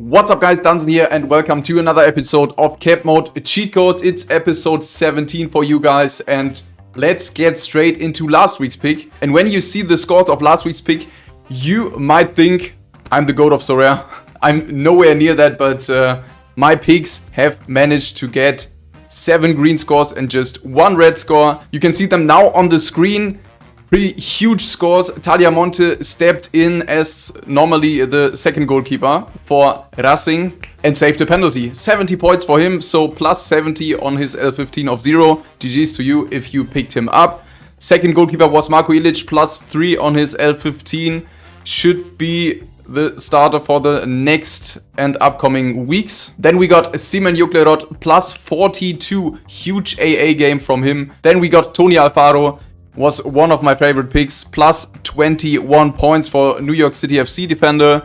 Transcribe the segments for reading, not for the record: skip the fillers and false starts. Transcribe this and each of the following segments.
What's up guys, Dunson here and welcome to another episode of Capmode Cheatcodes. It's episode 17 for you guys and let's get straight into last week's pick. And when you see the scores of last week's pick, you might think I'm the GOAT of Sorare. I'm nowhere near that, but my picks have managed to get 7 green scores and just 1 red score. You can see them now on the screen. Pretty huge scores. Tagliamonte stepped in as normally the second goalkeeper for Racing and saved the penalty. 70 points for him, so plus 70 on his L15 of 0. GG's to you if you picked him up. Second goalkeeper was Marko Ilic, plus 3 on his L15. Should be the starter for the next and upcoming weeks. Then we got Simon Juklerod, plus 42. Huge AA game from him. Then we got Tony Alfaro. Was one of my favorite picks, plus 21 points for New York City FC defender,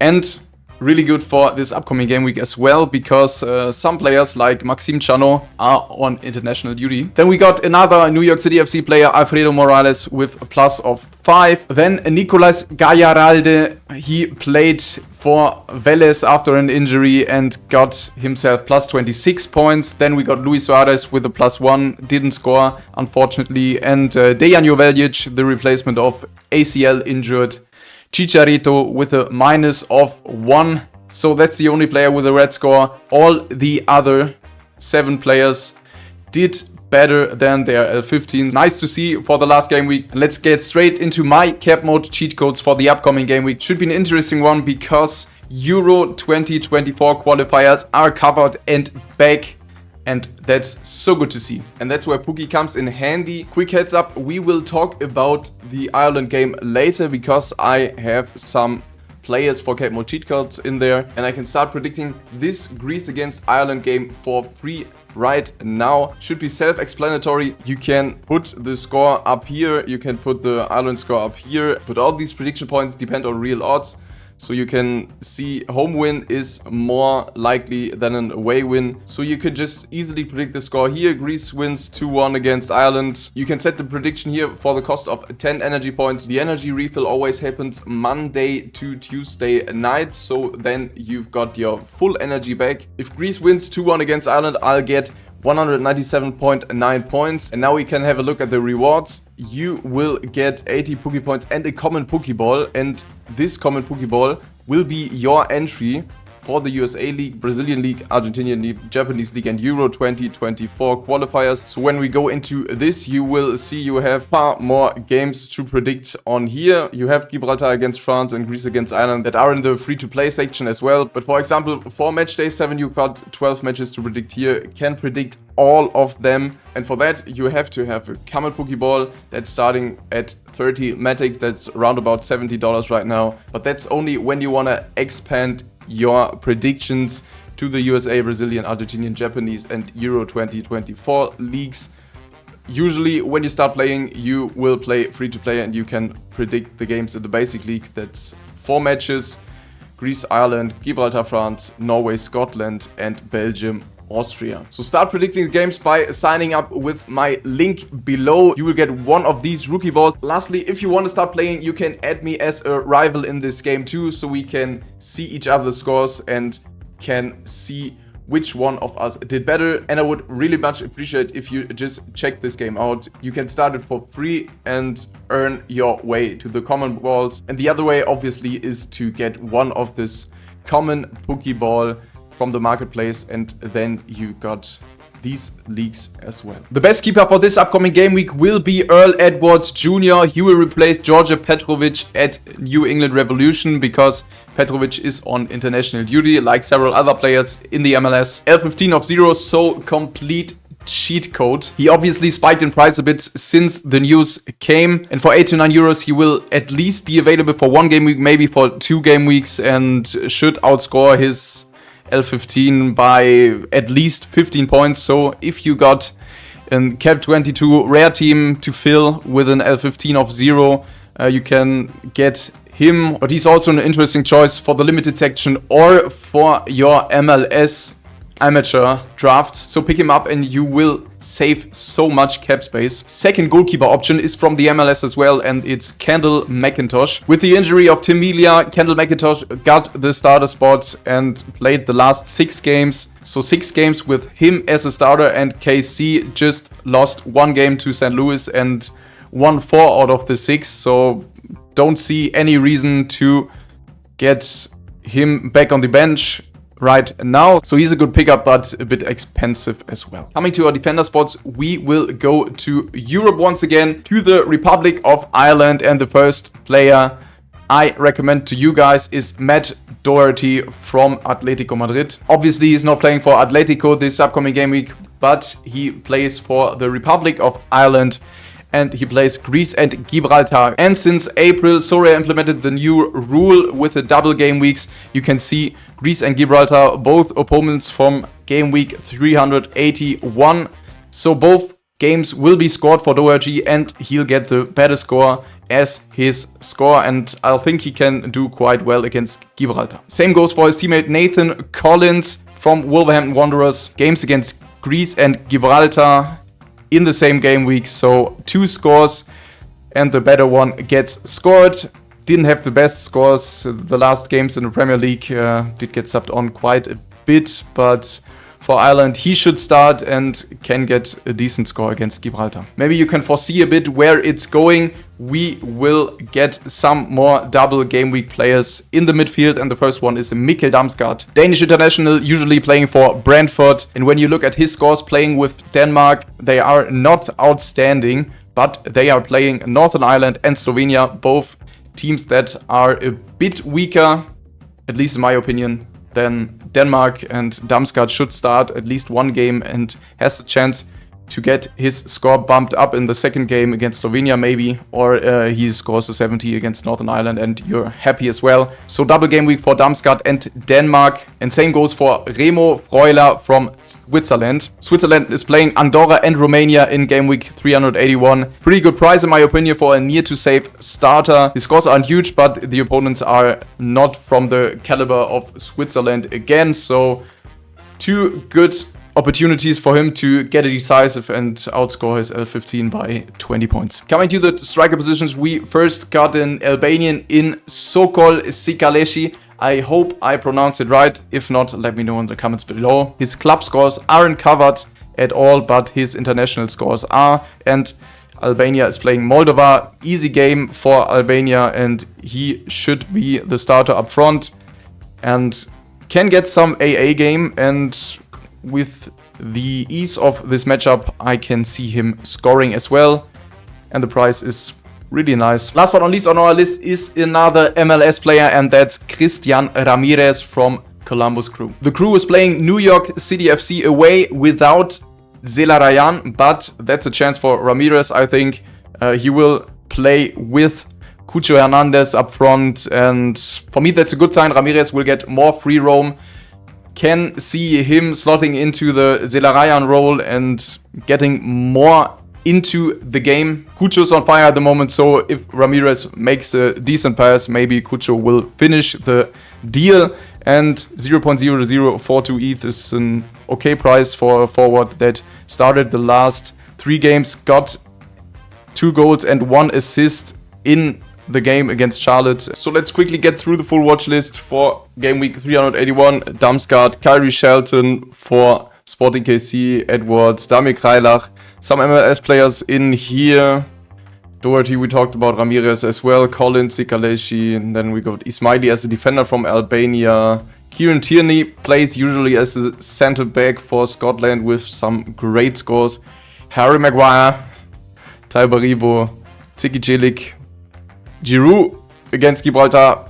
and really good for this upcoming game week as well, because some players like Maxime Chanot are on international duty. Then we got another New York City FC player, Alfredo Morales, with a plus of 5. Then Nicolas Gallaralde, he played for Vélez after an injury and got himself plus 26 points. Then we got Luis Suarez with a plus 1, didn't score unfortunately, and Dejan Joveljic, the replacement of ACL injured Chicharito, with a minus of 1. So that's the only player with a red score. All the other 7 players did better than their L15s. Nice to see for the last game week. Let's get straight into my Capmode cheat codes for the upcoming game week. Should be an interesting one because Euro 2024 qualifiers are covered and back. And that's so good to see. And that's where Pookie comes in handy. Quick heads up, we will talk about the Ireland game later because I have some players for Capmode cheat codes in there. And I can start predicting this Greece against Ireland game for free right now. Should be self-explanatory. You can put the score up here. You can put the Ireland score up here. But all these prediction points depend on real odds. So you can see home win is more likely than an away win. So you could just easily predict the score here. Greece wins 2-1 against Ireland. You can set the prediction here for the cost of 10 energy points. The energy refill always happens Monday to Tuesday night. So then you've got your full energy back. If Greece wins 2-1 against Ireland, I'll get 197.9 points. And now we can have a look at the rewards. You will get 80 Pookie points and a common Pookyball. And this common Pookyball will be your entry for the USA League, Brazilian League, Argentinian League, Japanese League and Euro 2024 qualifiers. So when we go into this, you will see you have far more games to predict on here. You have Gibraltar against France and Greece against Ireland that are in the free-to-play section as well. But for example, for match day 7, you've got 12 matches to predict here. Can predict all of them. And for that, you have to have a common Pokeball that's starting at 30 Matic. That's around about $70 right now. But that's only when you want to expand your predictions to the USA, Brazilian, Argentinian, Japanese and Euro 2024 leagues. Usually when you start playing, you will play free to play and you can predict the games in the basic league. That's 4 matches: Greece, Ireland, Gibraltar, France, Norway, Scotland and Belgium, Austria. So start predicting the games by signing up with my link below. You will get one of these rookie balls. Lastly, if you want to start playing, you can add me as a rival in this game too, so we can see each other's scores and can see which one of us did better. And I would really much appreciate if you just check this game out. You can start it for free and earn your way to the common balls. And the other way obviously is to get one of this common Pokeball from the marketplace, and then you got these leagues as well. The best keeper for this upcoming game week will be Earl Edwards Jr. He will replace George Petrovic at New England Revolution because Petrovic is on international duty like several other players in the MLS. L15 of 0, so complete cheat code. He obviously spiked in price a bit since the news came, and for 8 to 9 euros he will at least be available for 1 game week, maybe for 2 game weeks, and should outscore his L15 by at least 15 points. So if you got a Cap 22 rare team to fill with an L15 of 0, you can get him. But he's also an interesting choice for the limited section or for your MLS amateur draft. So pick him up and you will save so much cap space. Second goalkeeper option is from the MLS as well, and it's Kendall McIntosh. With the injury of Tim Melia, Kendall McIntosh got the starter spot and played the last 6 games. So 6 games with him as a starter, and KC just lost 1 game to St. Louis and won 4 out of the 6. So don't see any reason to get him back on the bench right now. So he's a good pickup, but a bit expensive as well. Coming to our defender spots, we will go to Europe once again, to the Republic of Ireland, and the first player I recommend to you guys is Matt Doherty from Atletico Madrid. Obviously, he's not playing for Atletico this upcoming game week, but he plays for the Republic of Ireland, and he plays Greece and Gibraltar. And since April, Sorare implemented the new rule with the double game weeks. You can see Greece and Gibraltar, both opponents from game week 381. So both games will be scored for Doherty, and he'll get the better score as his score, and I think he can do quite well against Gibraltar. Same goes for his teammate Nathan Collins from Wolverhampton Wanderers. Games against Greece and Gibraltar in the same game week, so 2 scores and the better one gets scored. Didn't have the best scores the last games in the Premier League, did get subbed on quite a bit, but for Ireland he should start and can get a decent score against Gibraltar. Maybe you can foresee a bit where it's going. We will get some more double game week players in the midfield, and the first one is Mikkel Damsgaard, Danish international, usually playing for Brentford. And when you look at his scores playing with Denmark, they are not outstanding, but they are playing Northern Ireland and Slovenia, both teams that are a bit weaker, at least in my opinion, than Denmark, and Damsgaard should start at least 1 game and has the chance to get his score bumped up in the second game against Slovenia maybe, or he scores a 70 against Northern Ireland and you're happy as well. So double game week for Damsgaard and Denmark, and same goes for Remo Freuler from Switzerland. Switzerland is playing Andorra and Romania in game week 381. Pretty good price in my opinion for a near to save starter. His scores aren't huge, but the opponents are not from the caliber of Switzerland again, so 2 good opportunities for him to get a decisive and outscore his L15 by 20 points. Coming to the striker positions, we first got an Albanian in Sokol Sikaleshi. I hope I pronounced it right. If not, let me know in the comments below. His club scores aren't covered at all, but his international scores are. And Albania is playing Moldova. Easy game for Albania, and he should be the starter up front and can get some AA game, and with the ease of this matchup, I can see him scoring as well. And the price is really nice. Last but not least on our list is another MLS player, and that's Christian Ramirez from Columbus Crew. The Crew is playing New York City FC away without Zelarayan, but that's a chance for Ramirez, I think. He will play with Cucho Hernandez up front, and for me that's a good sign. Ramirez will get more free roam. Can see him slotting into the Zelarayan role and getting more into the game. Cucho's on fire at the moment, so if Ramirez makes a decent pass, maybe Cucho will finish the deal. And 0.0042 ETH is an okay price for a forward that started the last 3 games, got 2 goals and 1 assist in the game against Charlotte. So let's quickly get through the full watch list for game week 381. Damsgaard, Kyrie Shelton for Sporting KC, Edwards, Damir Kreilach, some MLS players in here. Doherty, we talked about, Ramirez as well, Collins, Sikaleshi, and then we got Ismaili as a defender from Albania. Kieran Tierney plays usually as a centre back for Scotland with some great scores. Harry Maguire, Tai Baribo, Tsiki Celik, Giroud against Gibraltar.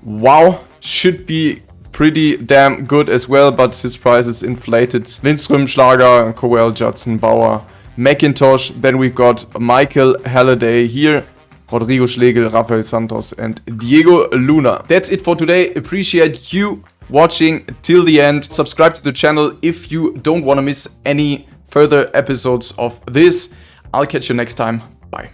Wow, should be pretty damn good as well, but his price is inflated. Lindström, Schlager, Cowell, Judson, Bauer, McIntosh. Then we've got Michael Halliday here, Rodrigo Schlegel, Rafael Santos, and Diego Luna. That's it for today. Appreciate you watching till the end. Subscribe to the channel if you don't want to miss any further episodes of this. I'll catch you next time. Bye.